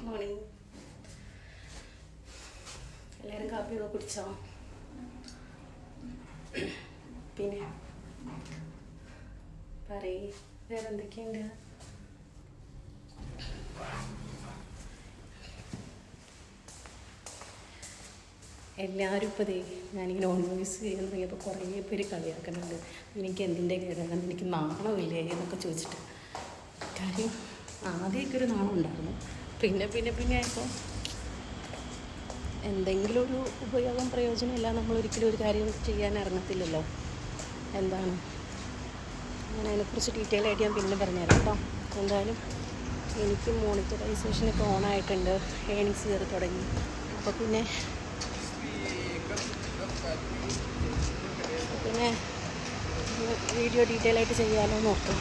Morning. എല്ലാവരും കാപ്പിയൊക്കെ കുടിച്ചോ? പിന്നെ പറയ്, വേറെ എന്തൊക്കെയുണ്ട്? എല്ലാവരും ഇപ്പോൾ ഞാനിങ്ങനെ ഓൺ വോയിസ് ചെയ്യാൻ തുടങ്ങിയപ്പോൾ കുറേ പേര് കളിയാക്കുന്നുണ്ട്. എനിക്ക് എന്തിൻ്റെ കേടാണ്, എനിക്ക് നാണമില്ലേ എന്നൊക്കെ ചോദിച്ചിട്ട്. കാര്യം ആദ്യമൊക്കെ ഒരു നാണം ഉണ്ടായിരുന്നു. പിന്നെ ആയപ്പോൾ എന്തെങ്കിലും ഒരു ഉപയോഗം പ്രയോജനമില്ല, നമ്മളൊരിക്കലും ഒരു കാര്യം ചെയ്യാൻ ഇറങ്ങത്തില്ലല്ലോ. എന്താണ്, ഞാൻ അതിനെക്കുറിച്ച് ഡീറ്റെയിൽ ആയിട്ട് ഞാൻ പിന്നെ പറഞ്ഞുതരാം കേട്ടോ. എന്തായാലും എനിക്ക് മോണിറ്ററൈസേഷനൊക്കെ ഓണായിട്ടുണ്ട്, ഏണിങ്സ് കയറി തുടങ്ങി. അപ്പോൾ പിന്നെ വീഡിയോ ഡീറ്റെയിൽ ആയിട്ട് ചെയ്യാമല്ലോ നോക്കാം.